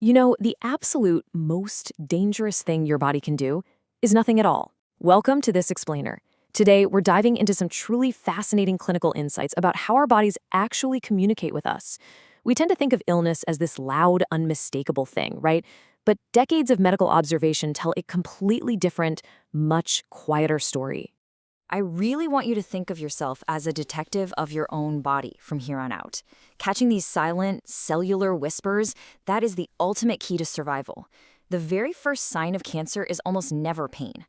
You know, the absolute most dangerous thing your body can do is nothing at all. Welcome to This Explainer. Today, we're diving into some truly fascinating clinical insights about how our bodies actually communicate with us. We tend to think of illness as this loud, unmistakable thing, right? But decades of medical observation tell a completely different, much quieter story. I really want you to think of yourself as a detective of your own body from here on out. Catching these silent, cellular whispers, that is the ultimate key to survival. The very first sign of cancer is almost never pain.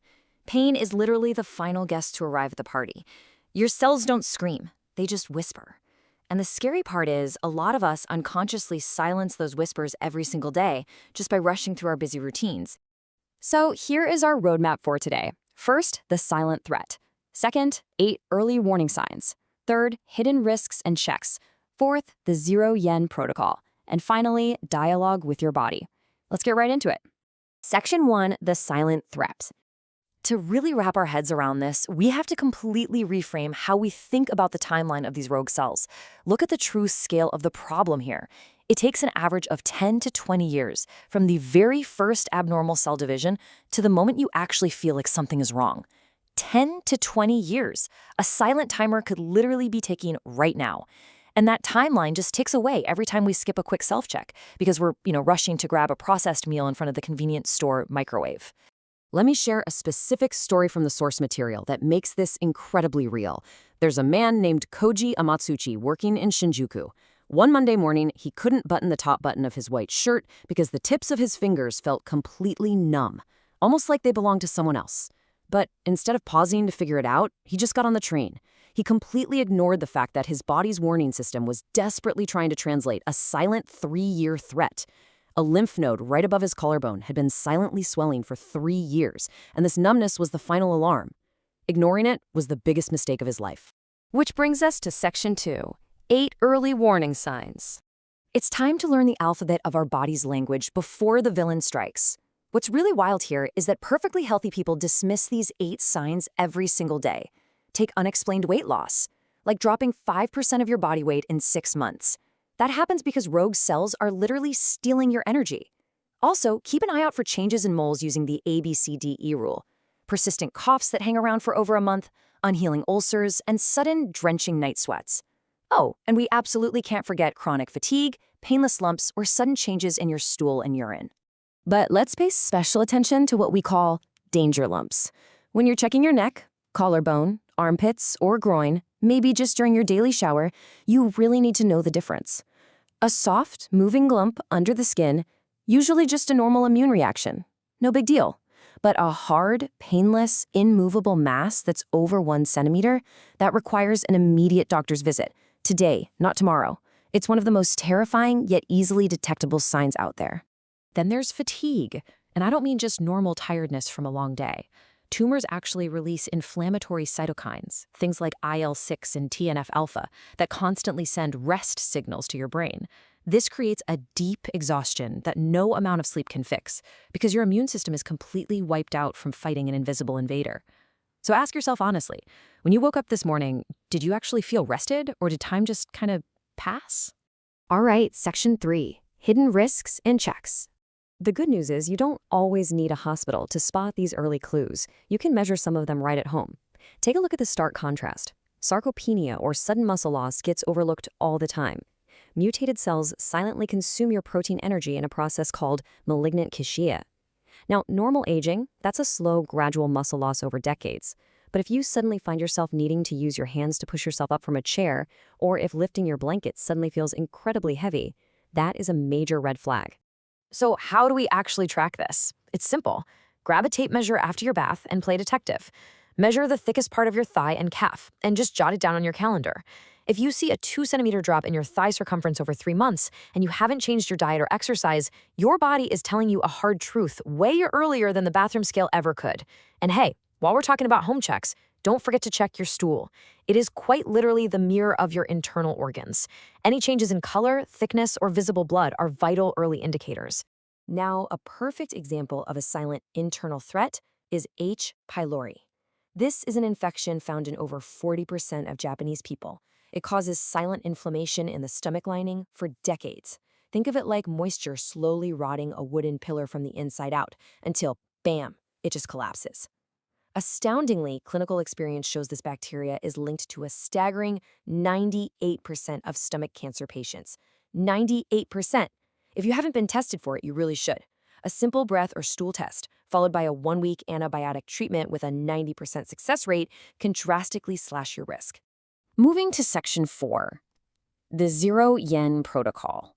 Pain is literally the final guest to arrive at the party. Your cells don't scream, they just whisper. And the scary part is, a lot of us unconsciously silence those whispers every single day just by rushing through our busy routines. So here is our roadmap for today. First, the silent threat. Second, 8 early warning signs. Third, hidden risks and checks. Fourth, the zero yen protocol. And finally, dialogue with your body. Let's get right into it. Section 1, the silent threat. To really wrap our heads around this, we have to completely reframe how we think about the timeline of these rogue cells. Look at the true scale of the problem here. It takes an average of 10 to 20 years from the very first abnormal cell division to the moment you actually feel like something is wrong. 10 to 20 years. A silent timer could literally be ticking right now. And that timeline just ticks away every time we skip a quick self-check because we're, rushing to grab a processed meal in front of the convenience store microwave. Let me share a specific story from the source material that makes this incredibly real. There's a man named Koji Amatsuchi working in Shinjuku. One Monday morning, he couldn't button the top button of his white shirt because the tips of his fingers felt completely numb, almost like they belonged to someone else. But instead of pausing to figure it out, he just got on the train. He completely ignored the fact that his body's warning system was desperately trying to translate a silent 3-year threat. A lymph node right above his collarbone had been silently swelling for 3 years, and this numbness was the final alarm. Ignoring it was the biggest mistake of his life. Which brings us to Section 2, 8 early warning signs. It's time to learn the alphabet of our body's language before the villain strikes. What's really wild here is that perfectly healthy people dismiss these 8 signs every single day. Take unexplained weight loss, like dropping 5% of your body weight in 6 months. That happens because rogue cells are literally stealing your energy. Also, keep an eye out for changes in moles using the ABCDE rule. Persistent coughs that hang around for over a month, unhealing ulcers, and sudden drenching night sweats. Oh, and we absolutely can't forget chronic fatigue, painless lumps, or sudden changes in your stool and urine. But let's pay special attention to what we call danger lumps. When you're checking your neck, collarbone, armpits, or groin, maybe just during your daily shower, you really need to know the difference. A soft, moving lump under the skin, usually just a normal immune reaction. No big deal. But a hard, painless, immovable mass that's over 1 centimeter, that requires an immediate doctor's visit. Today, not tomorrow. It's one of the most terrifying yet easily detectable signs out there. Then there's fatigue, and I don't mean just normal tiredness from a long day. Tumors actually release inflammatory cytokines, things like IL-6 and TNF-alpha, that constantly send rest signals to your brain. This creates a deep exhaustion that no amount of sleep can fix, because your immune system is completely wiped out from fighting an invisible invader. So ask yourself honestly, when you woke up this morning, did you actually feel rested, or did time just kind of pass? All right, Section 3, hidden risks and checks. The good news is you don't always need a hospital to spot these early clues. You can measure some of them right at home. Take a look at the stark contrast. Sarcopenia, or sudden muscle loss, gets overlooked all the time. Mutated cells silently consume your protein energy in a process called malignant chyshia. Now, normal aging, that's a slow, gradual muscle loss over decades. But if you suddenly find yourself needing to use your hands to push yourself up from a chair, or if lifting your blanket suddenly feels incredibly heavy, that is a major red flag. So how do we actually track this? It's simple. Grab a tape measure after your bath and play detective. Measure the thickest part of your thigh and calf, and just jot it down on your calendar. If you see a 2-centimeter drop in your thigh circumference over 3 months, and you haven't changed your diet or exercise, your body is telling you a hard truth way earlier than the bathroom scale ever could. And hey, while we're talking about home checks, don't forget to check your stool. It is quite literally the mirror of your internal organs. Any changes in color, thickness, or visible blood are vital early indicators. Now, a perfect example of a silent internal threat is H. pylori. This is an infection found in over 40% of Japanese people. It causes silent inflammation in the stomach lining for decades. Think of it like moisture slowly rotting a wooden pillar from the inside out until, bam, it just collapses. Astoundingly, clinical experience shows this bacteria is linked to a staggering 98% of stomach cancer patients. 98%. If you haven't been tested for it, you really should. A simple breath or stool test, followed by a 1-week antibiotic treatment with a 90% success rate, can drastically slash your risk. Moving to Section 4, the Zero Yen Protocol.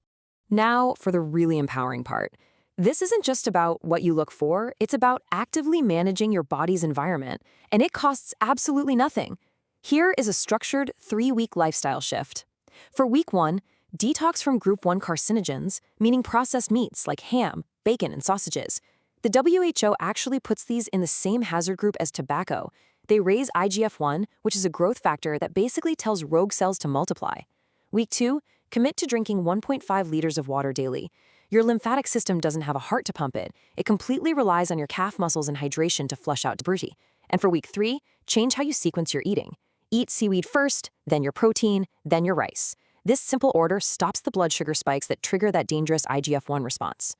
Now for the really empowering part. This isn't just about what you look for, it's about actively managing your body's environment, and it costs absolutely nothing. Here is a structured 3-week lifestyle shift. For week 1, detox from Group 1 carcinogens, meaning processed meats like ham, bacon, and sausages. The WHO actually puts these in the same hazard group as tobacco. They raise IGF-1, which is a growth factor that basically tells rogue cells to multiply. Week 2, commit to drinking 1.5 liters of water daily. Your lymphatic system doesn't have a heart to pump it. It completely relies on your calf muscles and hydration to flush out debris. And for week 3, change how you sequence your eating. Eat seaweed first, then your protein, then your rice. This simple order stops the blood sugar spikes that trigger that dangerous IGF-1 response.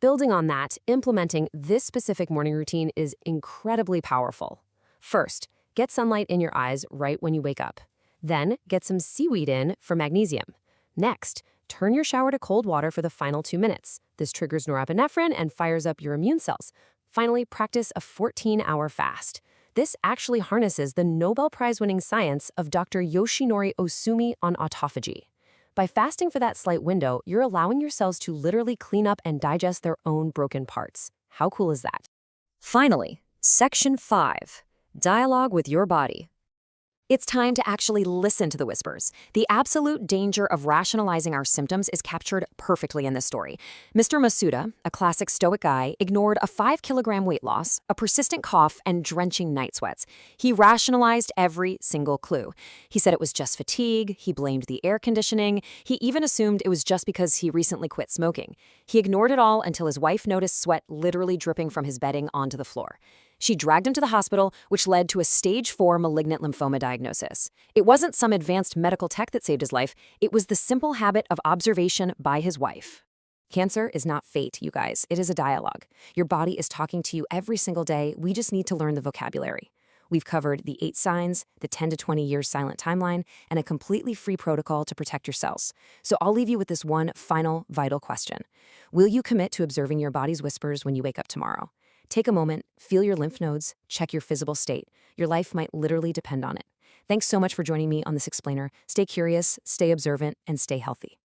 Building on that, implementing this specific morning routine is incredibly powerful. First, get sunlight in your eyes right when you wake up. Then, get some seaweed in for magnesium. Next, turn your shower to cold water for the final 2 minutes. This triggers norepinephrine and fires up your immune cells. Finally, practice a 14-hour fast. This actually harnesses the Nobel Prize-winning science of Dr. Yoshinori Osumi on autophagy. By fasting for that slight window, you're allowing your cells to literally clean up and digest their own broken parts. How cool is that? Finally, Section 5, Dialogue with your body. It's time to actually listen to the whispers. The absolute danger of rationalizing our symptoms is captured perfectly in this story. Mr. Masuda, a classic stoic guy, ignored a 5-kilogram weight loss, a persistent cough, and drenching night sweats. He rationalized every single clue. He said it was just fatigue, he blamed the air conditioning, he even assumed it was just because he recently quit smoking. He ignored it all until his wife noticed sweat literally dripping from his bedding onto the floor. She dragged him to the hospital, which led to a stage 4 malignant lymphoma diagnosis. It wasn't some advanced medical tech that saved his life, it was the simple habit of observation by his wife. Cancer is not fate, you guys. It is a dialogue. Your body is talking to you every single day. We just need to learn the vocabulary. We've covered the 8 signs, the 10 to 20 years silent timeline, and a completely free protocol to protect your cells. So I'll leave you with this one final vital question. Will you commit to observing your body's whispers when you wake up tomorrow? Take a moment, feel your lymph nodes, check your physical state. Your life might literally depend on it. Thanks so much for joining me on this explainer. Stay curious, stay observant, and stay healthy.